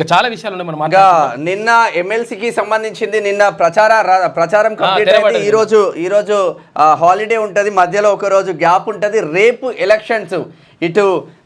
ఇక చాలా విషయాలు ఉన్నాయి మనం నిన్న ఎమ్మెల్సీకి సంబంధించింది నిన్న ప్రచారం కంప్లీట్ అయింది. ఈరోజు హాలిడే ఉంటుంది, మధ్యలో ఒక రోజు గ్యాప్ ఉంటుంది. రేపు ఎలక్షన్స్ ఇటు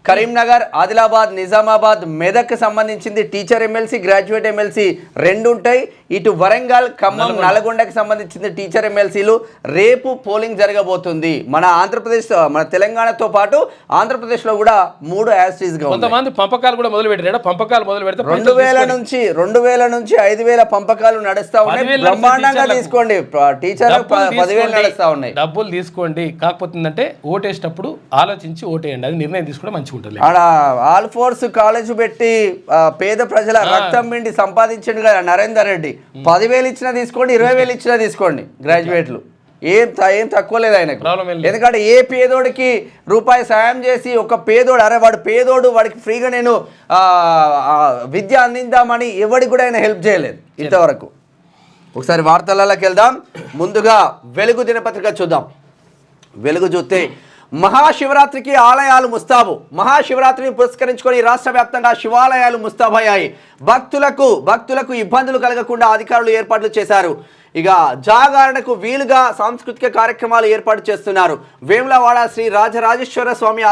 కరీంనగర్, ఆదిలాబాద్, నిజామాబాద్, మెదక్ సంబంధించింది టీచర్ ఎమ్మెల్సీ, గ్రాడ్యుయేట్ ఎమ్మెల్సీ రెండు ఉంటాయి. ఇటు వరంగల్, ఖమ్మం, నల్గొండకి సంబంధించింది టీచర్ ఎమ్మెల్సీలు. రేపు పోలింగ్ జరగబోతుంది. మన ఆంధ్రప్రదేశ్, మన తెలంగాణతో పాటు ఆంధ్రప్రదేశ్లో కూడా 3 యాస్టీస్గా కొంతమంది పంపకాలు కూడా మొదలు పెట్టారు. పంపకాలు మొదలు పెడితే 2000 నుంచి 5000 పంపకాలు నడుస్తా ఉన్నాయి. బ్రహ్మాండంగా తీసుకోండి. టీచర్ 10,000 నడుస్తా ఉన్నాయి. డబ్బులు తీసుకోండి. కాకపోతే ఏంటంటే ఓటేసేటప్పుడు ఆలోచించి ఓటేయండి. అది నిర్ణయం తీసుకోవడం మంచిగా ఉంటుంది. ఆడ ఆల్ ఫోర్స్ కాలేజ్ పెట్టి పేద ప్రజల రక్తం పిండి సంపాదించండి కదా నరేందర్ రెడ్డి. 10,000 ఇచ్చినా తీసుకోండి, 20,000 ఇచ్చినా తీసుకోండి. గ్రాడ్యుయేట్లు ఏం తక్కువ లేదు ఆయనకు. ఎందుకంటే ఏ పేదోడికి రూపాయి సాయం చేసి ఒక పేదోడు, అరే వాడు పేదోడు, వాడికి ఫ్రీగా నేను విద్య అందిద్దామని ఎవరికి కూడా ఆయన హెల్ప్ చేయలేదు ఇంతవరకు. ఒకసారి వార్తలలోకి వెళ్దాం. ముందుగా వెలుగు దినపత్రిక చూద్దాం. వెలుగు చూస్తే మహాశివరాత్రికి ఆలయాలు ముస్తాబు. మహాశివరాత్రిని పురస్కరించుకొని రాష్ట్ర వ్యాప్తంగా శివాలయాలు ముస్తాబయ్యాయి. భక్తులకు ఇబ్బందులు కలగకుండా అధికారులు ఏర్పాట్లు చేశారు. ఇక జాగరణకు వీలుగా సాంస్కృతిక కార్యక్రమాలు ఏర్పాటు చేస్తున్నారు. వేములవాడ శ్రీ రాజరాజేశ్వర స్వామి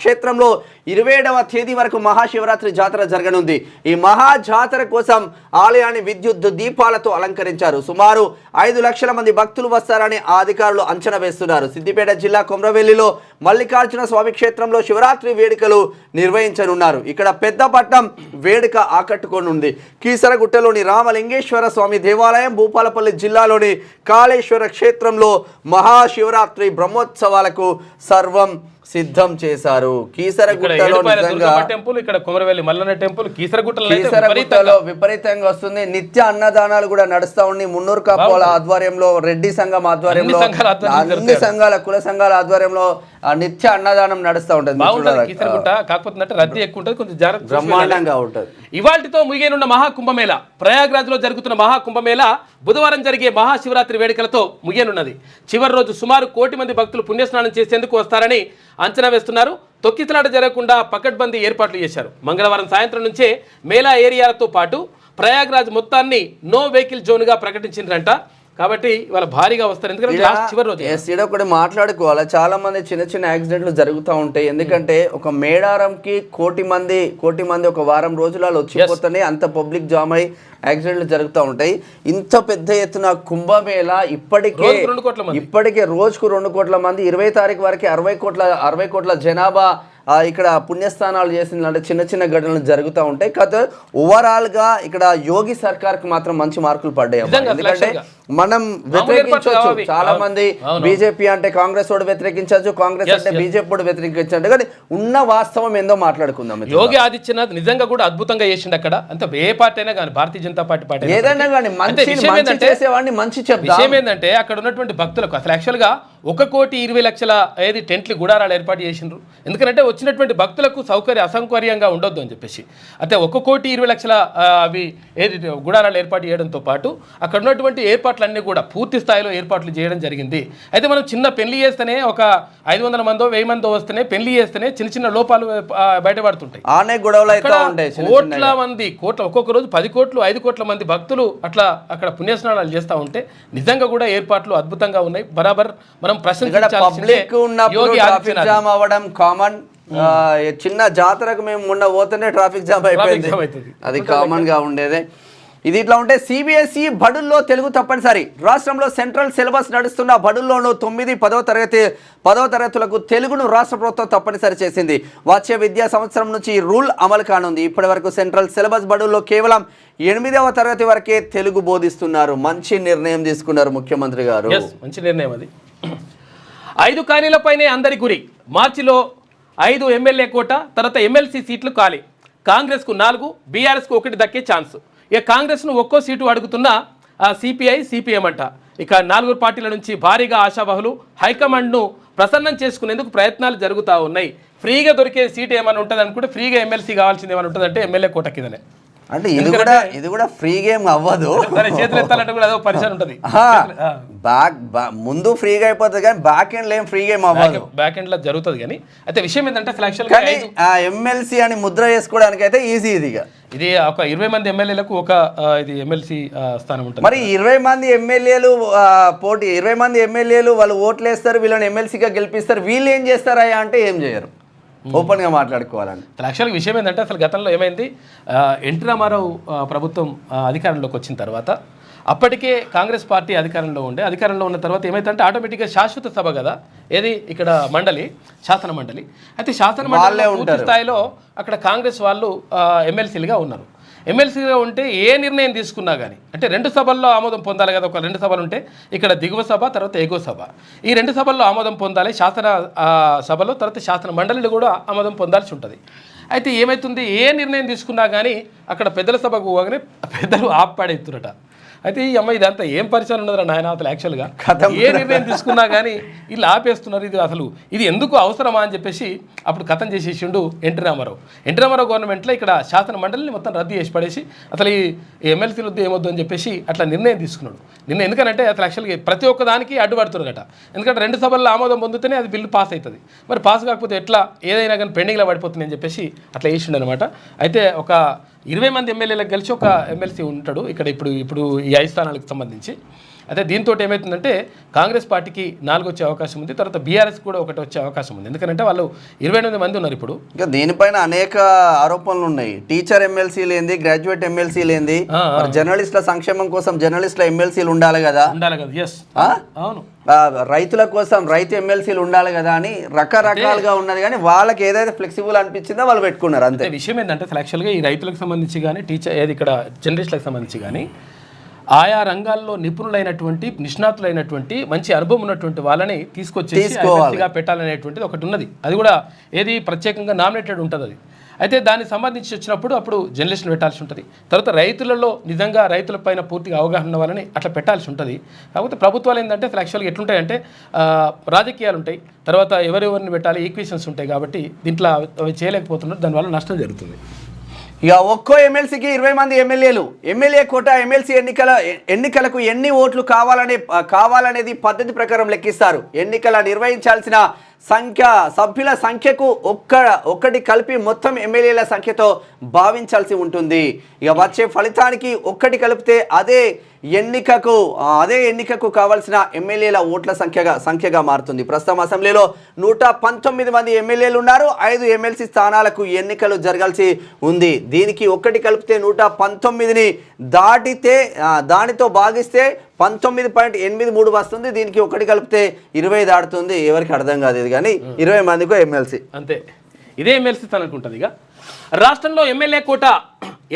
క్షేత్రంలో 27వ తేదీ వరకు మహాశివరాత్రి జాతర జరగనుంది. ఈ మహా జాతర కోసం ఆలయాన్ని విద్యుత్ దీపాలతో అలంకరించారు. సుమారు 5 లక్షల మంది భక్తులు వస్తారని అధికారులు అంచనా వేస్తున్నారు. సిద్దిపేట జిల్లా కొమ్రవెల్లిలో మల్లికార్జున స్వామి క్షేత్రంలో శివరాత్రి వేడుకలు నిర్వహించనున్నారు. ఇక్కడ పెద్దపట్నం వేడుక ఆకట్టుకోనుంది. కీసరగుట్టలోని రామలింగేశ్వర స్వామి దేవాలయం, భూపాలపల్లి జిల్లాలోని కాళేశ్వర క్షేత్రంలో మహాశివరాత్రి బ్రహ్మోత్సవాలకు సర్వం సిద్ధం చేశారు. కీసరగుట్టలో విపరీతంగా వస్తుంది. నిత్య అన్నదానాలు కూడా నడుస్తా ఉన్నాయి. మున్నూరు కాపోల ఆధ్వర్యంలో, రెడ్డి సంఘం ఆధ్వర్యంలో, అన్ని సంఘాల కుల సంఘాల ఆధ్వర్యంలో నిత్య అన్నదానం నడుస్తూ ఉంటుంది. కాకపోతే రద్దీ ఎక్కువ ఉంటుంది, కొంచెం జాగ్రత్త, బ్రహ్మాండంగా ఉంటుంది. ఇవాళ్టితో ముగియనున్న మహాకుంభమేళ, ప్రయాగ్రాజ్ లో జరుగుతున్న మహాకుంభమేళ బుధవారం జరిగే మహాశివరాత్రి వేడుకలతో ముగియనున్నది. చివరి రోజు సుమారు 1 కోటి మంది భక్తులు పుణ్యస్నానం చేసేందుకు వస్తారని అంచనా వేస్తున్నారు. తొక్కిసలాట జరగకుండా పకడ్బందీ ఏర్పాట్లు చేశారు. మంగళవారం సాయంత్రం నుంచే మేళా ఏరియాలతో పాటు ప్రయాగ్రాజ్ మొత్తాన్ని నో వెహికల్ జోన్గా ప్రకటించిందంట. కాబట్టి వాళ్ళ భారీగా వస్తారు. ఎందుకంటే చివరి రోజు ఒకటి మాట్లాడుకోవాలి. చాలా మంది చిన్న యాక్సిడెంట్లు జరుగుతూ ఉంటాయి. ఎందుకంటే ఒక మేడారంకి 1 కోటి మంది ఒక వారం రోజులలో వచ్చిపోతేనే అంత పబ్లిక్ జామ్ అయ్యి యాక్సిడెంట్లు జరుగుతూ ఉంటాయి. ఇంత పెద్ద ఎత్తున కుంభమేళ ఇప్పటికే రోజుకు 2 కోట్ల మంది, 20 తారీఖు వరకు 60 కోట్ల జనాభా ఇక్కడ పుణ్యస్థానాలు చేసిందంటే చిన్న ఘటనలు జరుగుతూ ఉంటాయి. కాకపోతే ఓవరాల్గా ఇక్కడ యోగి సర్కార్కి మాత్రం మంచి మార్కులు పడ్డాయి. ఎందుకంటే మనం వ్యతిరేకించవచ్చు, చాలా మంది బీజేపీ అంటే కాంగ్రెస్ వాడు వ్యతిరేకించవచ్చు, కాంగ్రెస్ అంటే బీజేపీ వాడు వ్యతిరేకించండి. కానీ ఉన్న వాస్తవం ఏందో మాట్లాడుకుందాం. యోగి ఆదిత్యనాథ్ నిజంగా కూడా అద్భుతంగా చేసిండు. అక్కడ అంత ఏ పార్టీ అయినా కానీ, భారతీయ జనతా పార్టీ ఏదైనా కానీ మంచి చేసేవాడిని మంచి చెప్తాం. విషయం ఏంటంటే అక్కడ ఉన్నటువంటి భక్తులకు అసలు యాక్చువల్గా 1,20,00,000 టెంట్లు గుడారాలు ఏర్పాటు చేసిండ్రు. ఎందుకంటే వచ్చినటువంటి భక్తులకు అసౌకర్యంగా ఉండొద్దు అని చెప్పేసి. అయితే 1,20,00,000 అవి గుడారాలు ఏర్పాటు చేయడంతో పాటు అక్కడ ఉన్నటువంటి ఏర్పాట్లన్నీ కూడా పూర్తి స్థాయిలో ఏర్పాట్లు చేయడం జరిగింది. అయితే మనం చిన్న పెళ్లి చేస్తేనే ఒక 500 మందో 1000 మందో వస్తేనే పెళ్లి చేస్తేనే చిన్న లోపాలు బయటపడుతుంటాయి. కోట్ల మంది ఒక్కొక్క రోజు 10 కోట్లు 5 కోట్ల మంది భక్తులు అట్లా అక్కడ పుణ్యస్నానాలు చేస్తూ ఉంటే నిజంగా కూడా ఏర్పాట్లు అద్భుతంగా ఉన్నాయి. బరాబర్ మనం చిన్న జాతరకు మేము మొన్న పోతేనే ట్రాఫిక్ జామ్ అయిపోయింది. అది కామన్ గా ఉండేదే. ఇది ఇట్లా ఉంటే సిబిఎస్ఈ బడుల్లో తెలుగు తప్పనిసరి. రాష్ట్రంలో సెంట్రల్ సిలబస్ నడుస్తున్న బడుల్లోనూ 9, 10వ తరగతులకు తెలుగును రాష్ట్ర ప్రభుత్వం తప్పనిసరి చేసింది. వచ్చే విద్యా సంవత్సరం నుంచి ఈ రూల్ అమలు కానుంది. ఇప్పటి వరకు సెంట్రల్ సిలబస్ బడుల్లో కేవలం 8వ తరగతి వరకే తెలుగు బోధిస్తున్నారు. మంచి నిర్ణయం తీసుకున్నారు ముఖ్యమంత్రి గారు. మంచి నిర్ణయం అది. 5 ఖాళీలపైనే అందరి గురి. మార్చిలో 5 ఎమ్మెల్యే కోట, తర్వాత ఎమ్మెల్సీ సీట్లు ఖాళీ. కాంగ్రెస్కు 4, బీఆర్ఎస్కు 1 దక్కే ఛాన్స్. ఇక కాంగ్రెస్ను ఒక్కో సీటు అడుగుతున్న సిపిఐ, సిపిఎం అంట. ఇక 4 పార్టీల నుంచి భారీగా ఆశావహులు హైకమాండ్ను ప్రసన్నం చేసుకునేందుకు ప్రయత్నాలు జరుగుతూ ఉన్నాయి. ఫ్రీగా దొరికే సీటు ఏమైనా ఉంటుంది అనుకుంటే, ఫ్రీగా ఎమ్మెల్సీ కావాల్సింది ఏమైనా ఉంటుందంటే ఎమ్మెల్యే కోట కిందనే. అంటే ఇది కూడా ఫ్రీ గేమ్ అవ్వదు. చేతులు ఎత్తాలంటే కూడా అదో పరిచయం ఉంటుంది. ముందు ఫ్రీగా అయిపోతుంది కానీ బ్యాక్ ఎండ్ ఏం ఫ్రీ గేమ్ అవ్వదు. బ్యాక్ ఎండ్ లో జరుగుతుంది కానీ అయితే విషయం ఏంటంటే అసలు యాక్చువల్గా ఎమ్మెల్సీ అని ముద్ర చేసుకోవడానికి అయితే ఈజీ ఇది ఒక 20 మంది ఎమ్మెల్యేలకు ఒక ఇది ఎమ్మెల్సీ స్థానం ఉంటుంది. మరి 20 మంది ఎమ్మెల్యేలు పోటీ 20 మంది ఎమ్మెల్యేలు వాళ్ళు ఓట్లు వేస్తారు, వీళ్ళని ఎమ్మెల్సీగా గెలిపిస్తారు. వీళ్ళు ఏం చేస్తారా అంటే ఏం చేయరు. ఓపెన్ గా మాట్లాడుకోవాలని యాక్చువల్గా విషయం ఏంటంటే అసలు గతంలో ఏమైంది, ఎన్టీ రామారావు ప్రభుత్వం అధికారంలోకి వచ్చిన తర్వాత అప్పటికే కాంగ్రెస్ పార్టీ అధికారంలో ఉన్న తర్వాత ఏమైందంటే ఆటోమేటిక్గా శాశ్వత సభ కదా ఏది ఇక్కడ మండలి, శాసన మండలి. అయితే శాసన మండలి పూర్తి స్థాయిలో అక్కడ కాంగ్రెస్ వాళ్ళు ఎమ్మెల్సీలుగా ఉన్నారు. ఎమ్మెల్సీగా ఉంటే ఏ నిర్ణయం తీసుకున్నా కానీ అంటే 2 సభల్లో ఆమోదం పొందాలి కదా. ఒక 2 సభలు ఉంటే ఇక్కడ దిగువ సభ తర్వాత ఎగువ సభ, ఈ 2 సభల్లో ఆమోదం పొందాలి. శాసన సభలో తర్వాత శాసన మండలిలో కూడా ఆమోదం పొందాల్సి ఉంటుంది. అయితే ఏమవుతుంది, ఏ నిర్ణయం తీసుకున్నా కానీ అక్కడ పెద్దల సభకు పోగానే పెద్దలు ఆపాడెత్తురట. అయితే ఈ అమ్మాయి ఇదంతా ఏం పరిచయం ఉన్నదిరా నాయన అసలు యాక్చువల్గా ఏ నిర్ణయం తీసుకున్నా కానీ వీళ్ళు ఆపేస్తున్నారు. ఇది ఎందుకు అవసరమా అని చెప్పేసి అప్పుడు కథం చేసేసిండు ఎన్టీ రామారావు గవర్నమెంట్లో ఇక్కడ శాసన మండలిని మొత్తం రద్దు చేసి పడేసి అసలు ఈ ఎమ్మెల్సీలు వద్దు ఏమొద్దు అని చెప్పేసి అట్లా నిర్ణయం తీసుకున్నాడు. ఎందుకంటే అసలు యాక్చువల్గా ప్రతి ఒక్క దానికి అడ్డుపడుతున్నారట. ఎందుకంటే 2 సభల్లో ఆమోదం పొందితేనే అది బిల్లు పాస్ అవుతుంది. మరి పాస్ కాకపోతే ఎట్లా, ఏదైనా కానీ పెండింగ్లో పడిపోతుంది అని చెప్పేసి అట్లా వేసిండు అనమాట. అయితే ఒక 20 మంది ఎమ్మెల్యేలకు కలిసి ఒక ఎమ్మెల్సీ ఉంటాడు ఇక్కడ ఇప్పుడు ఈ 5 స్థానాలకు సంబంధించి. అయితే దీంతో ఏమవుతుందంటే కాంగ్రెస్ పార్టీకి 4 వచ్చే అవకాశం ఉంది, తర్వాత బీఆర్ఎస్ కూడా 1 వచ్చే అవకాశం ఉంది. ఎందుకంటే వాళ్ళు 28 మంది ఉన్నారు ఇప్పుడు. ఇంకా దీనిపైన అనేక ఆరోపణలు ఉన్నాయి. టీచర్ ఎమ్మెల్సీలు ఏంది, గ్రాడ్యుయేట్ ఎమ్మెల్సీలు ఏంది, జర్నలిస్టుల సంక్షేమం కోసం జర్నలిస్టుల ఎమ్మెల్సీలు ఉండాలి కదా. ఎస్ అవును, రైతుల కోసం రైతు ఎమ్మెల్సీలు ఉండాలి కదా అని రకరకాలుగా ఉన్నది. కానీ వాళ్ళకి ఏదైతే ఫ్లెక్సిబుల్ అనిపించిందో వాళ్ళు పెట్టుకున్నారు అంతే. విషయం ఏంటంటే అసలు యాక్చువల్గా ఈ రైతులకు సంబంధించి కానీ ఏది ఇక్కడ జర్నలిస్టులకు సంబంధించి కానీ ఆయా రంగాల్లో నిపుణులైనటువంటి నిష్ణాతులైనటువంటి మంచి అనుభవం ఉన్నటువంటి వాళ్ళని తీసుకొచ్చేసి పెట్టాలనేటువంటిది ఒకటి ఉన్నది. అది కూడా ఏది ప్రత్యేకంగా నామినేటెడ్ ఉంటుంది అది. అయితే దానికి సంబంధించి వచ్చినప్పుడు అప్పుడు జర్నలిస్టులు పెట్టాల్సి ఉంటుంది. తర్వాత రైతులలో నిజంగా రైతులపైన పూర్తిగా అవగాహన ఉన్న వాళ్ళని అట్లా పెట్టాల్సి ఉంటుంది. కాకపోతే ప్రభుత్వాలు ఏంటంటే అసలు యాక్చువల్గా ఎట్లుంటాయంటే రాజకీయాలు ఉంటాయి, తర్వాత ఎవరెవరిని పెట్టాలి ఈక్వేషన్స్ ఉంటాయి. కాబట్టి దీంట్లో అవి చేయలేకపోతున్నారు, దానివల్ల నష్టం జరుగుతుంది. ఇక ఒక్కో ఎమ్మెల్సీకి 20 మంది ఎమ్మెల్యే కోట ఎమ్మెల్సీ ఎన్నికలకు ఎన్ని ఓట్లు కావాలనేది పద్ధతి ప్రకారం లెక్కిస్తారు. ఎన్నికల నిర్వహించాల్సిన సభ్యుల సంఖ్యకు ఒక్కటి కలిపి మొత్తం ఎమ్మెల్యేల సంఖ్యతో భావించాల్సి ఉంటుంది. ఇక వచ్చే ఫలితానికి ఒక్కటి కలిపితే అదే ఎన్నికకు కావాల్సిన ఎమ్మెల్యేల ఓట్ల సంఖ్యగా మారుతుంది. ప్రస్తుతం అసెంబ్లీలో 119 మంది ఎమ్మెల్యేలు ఉన్నారు. 5 ఎమ్మెల్సీ స్థానాలకు ఎన్నికలు జరగాల్సి ఉంది. దీనికి ఒక్కటి కలిపితే 119ని దాటితే దానితో భాగిస్తే 19.83 వస్తుంది. దీనికి ఒకటి కలిపితే 20 దాటుతుంది. ఎవరికి అర్థం కాదు ఇది, కానీ 20 మందికి ఎమ్మెల్సీ అంతే. ఇదే ఎమ్మెల్సీ తనకుంటుంది. ఇక రాష్ట్రంలో ఎమ్మెల్యే కోట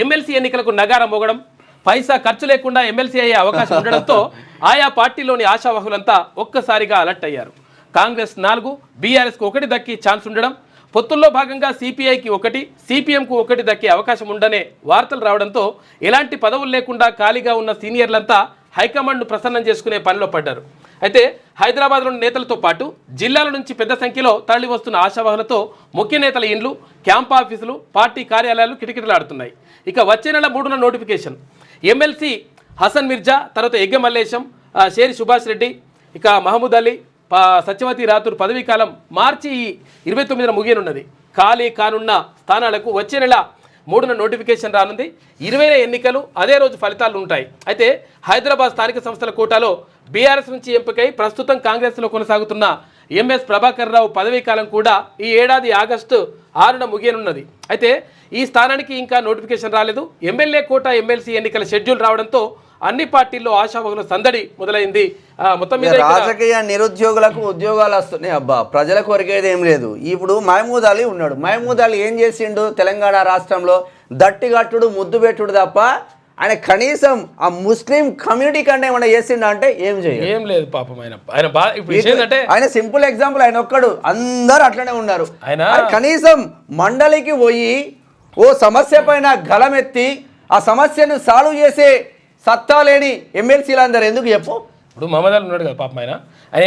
ఎమ్మెల్సీ ఎన్నికలకు నగారం మోగడం, పైసా ఖర్చు లేకుండా ఎమ్మెల్సీ అయ్యే అవకాశం ఉండడంతో ఆయా పార్టీలోని ఆశావహులంతా ఒక్కసారిగా అలర్ట్ అయ్యారు. కాంగ్రెస్ 4, బీఆర్ఎస్కు 1 దక్కి ఛాన్స్ ఉండడం, పొత్తుల్లో భాగంగా సిపిఐకి 1, సిపిఎంకు 1 దక్కే అవకాశం ఉండనే వార్తలు రావడంతో ఎలాంటి పదవులు లేకుండా ఖాళీగా ఉన్న సీనియర్లంతా హైకమాండ్ను ప్రసన్నం చేసుకునే పనిలో పడ్డారు. అయితే హైదరాబాద్లోని నేతలతో పాటు జిల్లాల నుంచి పెద్ద సంఖ్యలో తరలి వస్తున్న ఆశావాహులతో ముఖ్య నేతల ఇండ్లు, క్యాంప్ ఆఫీసులు, పార్టీ కార్యాలయాలు కిటకిటలాడుతున్నాయి. ఇక వచ్చే నెల 3న నోటిఫికేషన్. ఎమ్మెల్సీ హసన్ మిర్జా, తర్వాత ఎగ్గ మల్లేశం, షేరి సుభాష్ రెడ్డి, ఇక మహమూద్ అలీ, సత్యవతి రాథూర్ పదవీ కాలం మార్చి 29న ముగియనున్నది. ఖాళీ కానున్న స్థానాలకు వచ్చే నెల 3న నోటిఫికేషన్ రానుంది. 20న ఎన్నికలు, అదే రోజు ఫలితాలు ఉంటాయి. అయితే హైదరాబాద్ స్థానిక సంస్థల కోటాలో బీఆర్ఎస్ నుంచి ఎంపికై ప్రస్తుతం కాంగ్రెస్లో కొనసాగుతున్న ఎంఎస్ ప్రభాకర్ రావు పదవీ కాలం కూడా ఈ ఏడాది ఆగస్టు 6న ముగియనున్నది. అయితే ఈ స్థానానికి ఇంకా నోటిఫికేషన్ రాలేదు. ఎమ్మెల్యే కోట ఎమ్మెల్సీ ఎన్నికల షెడ్యూల్ రావడంతో అన్ని పార్టీల్లో ఆశావహుల సందడి మొదలైంది. మొత్తం మీద రాజకీయ నిరుద్యోగులకు ఉద్యోగాలు వస్తున్నాయి. అబ్బా, ప్రజలకు కొరికేది ఏం లేదు. ఇప్పుడు మహమూద్ అలీ ఉన్నాడు. మహమూద్ అలీ ఏం చేసిండు తెలంగాణ రాష్ట్రంలో? దట్టిగట్టుడు, ముద్దు పెట్టుడు తప్ప ఆయన కనీసం ఆ ముస్లిం కమ్యూనిటీ కంటే ఏమన్నా చేసిండు అంటే ఏం లేదు పాపం. ఆయన సింపుల్ ఎగ్జాంపుల్, ఆయన ఒక్కడు, అందరు అట్లనే ఉన్నారు. ఆయన కనీసం మండలికి పోయి ఓ సమస్య పైన గలమెత్తి ఆ సమస్యను సాల్వ్ చేసే సత్తా లేని ఎమ్మెల్సీలు అందరు ఎందుకు చెప్పు. ఇప్పుడు మహమ్మద్ అలీ ఉన్నాడు కదా పాపం, ఆయన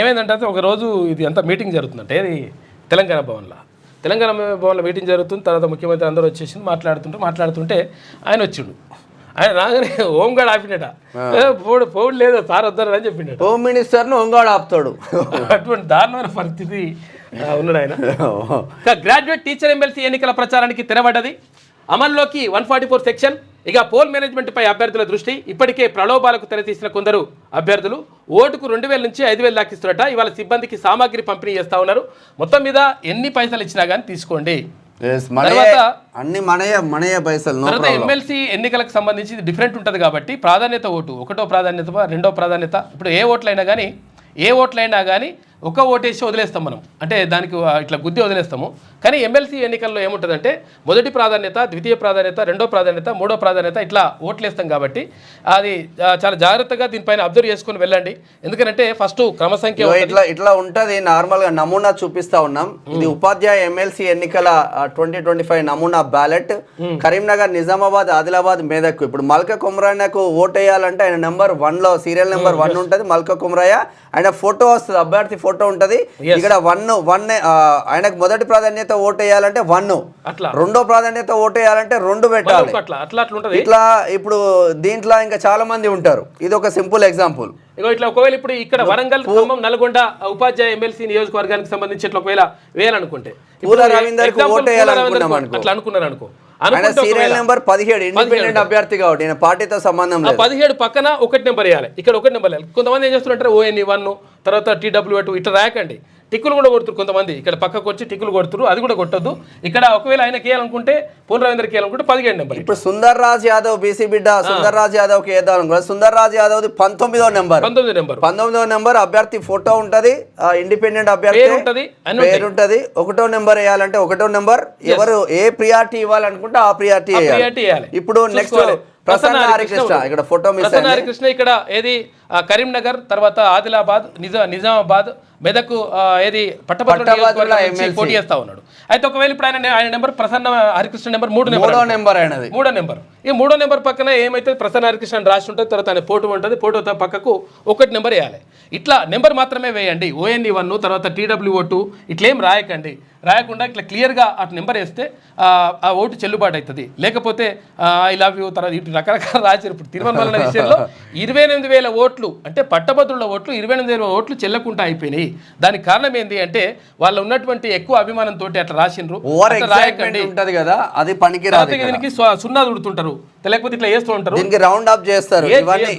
ఏమైందంటే ఒక రోజు ఇది అంతా మీటింగ్ జరుగుతుందంటే ఇది తెలంగాణ భవన్లో. తెలంగాణ భవన్లో మీటింగ్ జరుగుతుంది. తర్వాత ముఖ్యమంత్రి అందరూ వచ్చేసి మాట్లాడుతుంటే ఆయన వచ్చిండు. ఆయన రాగానే హోంగార్డ్ ఆపినట, పోడు లేదు సార్ వద్దరు అని చెప్పిండట. హోమ్ మినిస్టర్ను హోంగార్డ్ ఆపుతాడు. అటువంటి దారుణమైన పరిస్థితి ఉన్నాడు ఆయన. గ్రాడ్యుయేట్ టీచర్ ఎమ్మెల్సీ ఎన్నికల ప్రచారానికి తెరబడ్డది. అమల్లోకి 144 సెక్షన్. ఇక పోల్ మేనేజ్మెంట్పై అభ్యర్థుల దృష్టి. ఇప్పటికే ప్రలోభాలకు తెరతీసిన కొందరు అభ్యర్థులు ఓటుకు 2,000 నుంచి 5,000 దాకా ఇస్తున్నట. ఇవాళ సిబ్బందికి సామాగ్రి పంపిణీ చేస్తా ఉన్నారు. మొత్తం మీద ఎన్ని పైసలు ఇచ్చినా కానీ తీసుకోండి. అన్ని మనయ పైసలు. తర్వాత ఎమ్మెల్సీ ఎన్నికలకు సంబంధించి డిఫరెంట్ ఉంటుంది కాబట్టి ప్రాధాన్యత ఓటు, ఒకటో ప్రాధాన్యత, రెండో ప్రాధాన్యత. ఇప్పుడు ఏ ఓట్లైనా కానీ ఒక ఓటేసి వదిలేస్తాం మనం, అంటే దానికి ఇట్లా గుద్ది వదిలేస్తాము. కానీ ఎమ్మెల్సీ ఎన్నికల్లో ఏముంటుందంటే మొదటి ప్రాధాన్యత, ద్వితీయ ప్రాధాన్యత, రెండో ప్రాధాన్యత, మూడో ప్రాధాన్యత ఇట్లా ఓట్లేస్తాం కాబట్టి అది చాలా జాగ్రత్తగా దీనిపైన అబ్జర్వ్ చేసుకుని వెళ్ళండి. ఎందుకంటే ఫస్ట్ క్రమసంఖ్య ఇట్లా ఉంటుంది. నార్మల్గా నమూనా చూపిస్తా ఉన్నాం. ఇది ఉపాధ్యాయ ఎమ్మెల్సీ ఎన్నికల 2025 నమూనా బ్యాలెట్. కరీంనగర్, నిజామాబాద్, ఆదిలాబాద్, మెదక్. ఇప్పుడు మల్క కుమ్రాయకు ఓటు వేయాలంటే ఆయన నెంబర్ 1లో సీరియల్ నెంబర్ 1 ఉంటుంది. మల్క కుమ్రాయ ఆయన ఫోటో వస్తుంది, అభ్యర్థి ఫోటో ఉంటుంది. ఇక్కడ 1 ఆయనకు మొదటి ప్రాధాన్యత ఓటు వేయాలంటే 1, రెండో ప్రాధాన్యత ఓటు వేయాలంటే 2 పెట్టాలి. ఇట్లా ఇప్పుడు దీంట్లో ఇంకా చాలా మంది ఉంటారు. ఇది ఒక సింపుల్ ఎగ్జాంపుల్. ఇట్లా ఒకవేళ ఇప్పుడు ఇక్కడ వరంగల్, ఖమ్మం, నల్గొండ ఉపాధ్యాయ ఎమ్మెల్సీ నియోజకవర్గానికి సంబంధించి ఇట్లా ఒకవేళ వేయాలనుకుంటే పూల రవీందర్ అట్లా అనుకున్నారు అనుకో, సీరియల్ నెంబర్ 17 ఇండిపెండెంట్ అభ్యర్థి కాబట్టి ఈయన పార్టీతో సంబంధం లేదు. 17 పక్కన 1 నెంబర్ వేయాలి, ఇక్కడ 1 నెంబర్ వేయాలి. కొంతమంది ఏం చేస్తుంటారు, ONE1 తర్వాత TW2 ఇట్లా రాయకండి. టిక్కులు కూడా కొడుతురు కొంతమంది, ఇక్కడ పక్కకు వచ్చి టిక్కులు కొడుతురు, అది కూడా కొట్టద్దు. ఇక్కడ ఒకవేళ ఆయనకి వేయాలనుకుంటే పూల రవీందర్కి వేయాలనుకుంటే 17 నెంబర్. ఇప్పుడు సుందర్ రాజ్ యాదవ్ బీసీ బిడ్డ సుందర్ రాజ్ యాదవ్ కి వేద్దాం అనుకున్నారు. సుందర్ రాజ్ యాదవ్ 19వ నెంబర్ అభ్యర్థి ఫోటో ఉంటది, ఇండిపెండెంట్ అభ్యర్థి పేరు ఉంటది. 1వ నెంబర్ వేయాలంటే 1వ నెంబర్, ఎవరు ఏ ప్రియారిటీ ఇవ్వాలనుకుంటే ఆ ప్రియారిటీ వేయాలి. ఇప్పుడు నెక్స్ట్ ప్రసన్న హరికృష్ణ, ఇక్కడ ఫోటో ప్రసన్న హరికృష్ణ ఇక్కడ ఏది కరీంనగర్, తర్వాత ఆదిలాబాద్, నిజామాబాద్, మెదక్ ఏది పట్టభద్రుల పోటీ చేస్తా ఉన్నాడు. అయితే ఒకవేళ ఇప్పుడు ఆయన number Prasanna Harikrishna number 3 number. ఈ 3వ నెంబర్ పక్కన ఏమైతే ప్రసన్న హరికృష్ణ రాసి ఉంటుంది, తర్వాత ఆయన ఫోటో ఉంటుంది, ఫోటోతో పక్కకు 1 నెంబర్ వేయాలి. ఇట్లా నెంబర్ మాత్రమే వేయండి. ONE1 తర్వాత TW2 ఇట్లేం రాయకుండా ఇట్లా క్లియర్గా అటు నెంబర్ వేస్తే ఆ ఓటు చెల్లుబాటు అవుతుంది. లేకపోతే ఐ లవ్ యూ తర్వాత ఇటు రకరకాల రాశారు. ఇప్పుడు తిరుమల విషయంలో 28,000 ఓట్లు, అంటే పట్టభద్రుల ఓట్లు 28,000 ఓట్లు చెల్లకుండా అయిపోయినాయి. దానికి కారణం ఏంటి అంటే వాళ్ళు ఉన్నటువంటి ఎక్కువ అభిమానంతో అట్లా రాసిండ్రు. రాయకండి ఉంటది కదా, అది పనికిరాదు. దీనికి 0 దుడుతుంటారు, లేకపోతే ఇట్లా వేస్తూ ఉంటారు, దీనికి రౌండ్ అప్ చేస్తారు.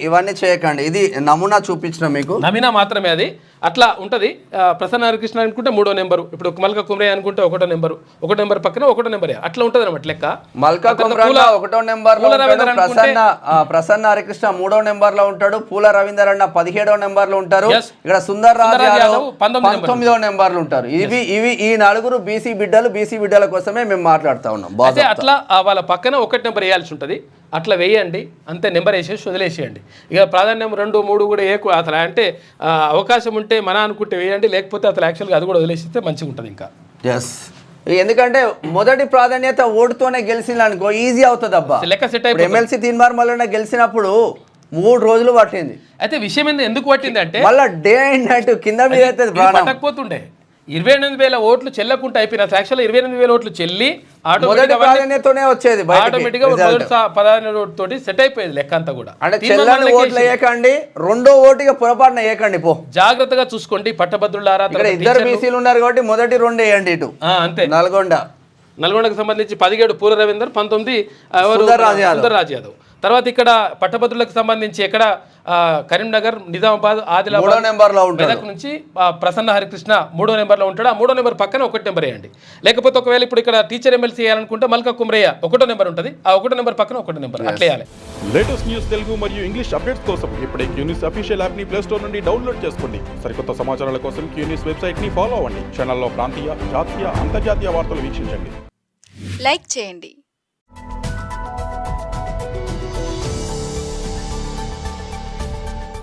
ఇవన్నీ చేయకండి. ఇది నమూనా చూపించిన మీకు, నమూనా మాత్రమే అది. అట్లా ఉంటుంది. ప్రసన్న హరికృష్ణ అనుకుంటే 3వ నెంబరు, ఇప్పుడు మల్క కుమ్రయ్య అనుకుంటే 1వ నెంబరు, 1 నెంబర్ పక్కన 1 నెంబర్ అట్లా ఉంటుంది అనమాట లెక్క. మల్క కుమ్రయ్య 1వ నెంబర్, ప్రసన్న హరికృష్ణ 3వ నెంబర్ లో ఉంటాడు, పూల రవీందర్ అన్న 17వ నెంబర్ లో ఉంటారు, ఇక్కడ సుందర్ రాజ్ యాదవ్ 19వ నెంబర్ లో ఉంటారు. ఇవి ఈ 4 బీసీ బిడ్డల కోసమే మేము మాట్లాడుతా ఉన్నాం. అట్లా వాళ్ళ పక్కన 1 నెంబర్ వేయాల్సి ఉంటుంది. అట్లా వేయండి, అంతే. నెంబర్ వేసేసి వదిలేసేయండి. ఇక ప్రాధాన్యం 2, 3 కూడా అసలు అంటే అవకాశం ఉంటే మన అనుకుంటే వేయండి, లేకపోతే అసలు యాక్చువల్గా అది కూడా వదిలేసిస్తే మంచిగా ఉంటుంది. ఇంకా ఎందుకంటే మొదటి ప్రాధాన్యత ఓటుతోనే గెలిచిన అనుకో ఈజీ అవుతుంది. అబ్బా లెక్క సెట్ అయిపోయింది. ఎమ్మెల్సీ తీన్మార్ మల్లన్న గెలిచినప్పుడు 3 రోజులు పట్టింది. అయితే విషయం ఎందుకు పట్టింది అంటే మళ్ళీ డే అండ్ నైట్ కింద మీద పట్టకపోతుండే 28,000 ఓట్లు చెల్లకుండా అయిపోయిన. యాక్చువల్ 28,000 ఓట్లు చెల్లి ఆటోమేటిక్గా వచ్చేది, ఆటోమేటిక్గా 17 తోటి సెట్ అయిపోయేది లెక్క అంతా కూడా. అంటే ఓట్లు వేయకండి, 2వ ఓటుగా పొరపాటున వేయకండి. జాగ్రత్తగా చూసుకోండి పట్టభద్రులారా. 2 బీసీలు ఉన్నారు కాబట్టి మొదటి 2 వేయండి. ఇటు అంతే. నల్గొండకు సంబంధించి 17 పూల రవీందర్, 19 సుందర్ రాజ్ యాదవ్. తర్వాత ఇక్కడ పట్టభద్రులకు సంబంధించి ఎక్కడ కరీంనగర్, నిజామాబాద్, ఆదిలాబాద్, మెదక్ నుంచి ప్రసన్న హరికృష్ణ 3వ నెంబర్ లో ఉంటాడు. ఆ 3వ నెంబర్ పక్కన 1 నెంబర్ వేయండి. లేకపోతే ఒకవేళ ఇప్పుడు ఇక్కడ టీచర్ ఎమ్మెల్సీ వేయాలనుకుంటే మల్క కుమ్రయ్య 1వ నెంబర్ ఉంటుంది, ఆ 1వ నెంబర్ పక్కన 1 నెంబర్ అట్లా వేయాలి. లేటెస్ట్ న్యూస్ తెలుగు మరియు ఇంగ్లీష్ అప్డేట్స్ కోసం ఇప్పుడే క్యూన్యూస్ అఫీషియల్ యాప్ ని ప్లే స్టోర్ నుండి డౌన్లోడ్ చేసుకోండి. సరికొత్త సమాచారాల కోసం క్యూన్యూస్ వెబ్సైట్ ని ఫాలో అవ్వండి. ఛానల్లో ప్రాంతీయ, జాతీయ, అంతర్జాతీయ వార్తలు వీక్షించండి. లైక్ చేయండి.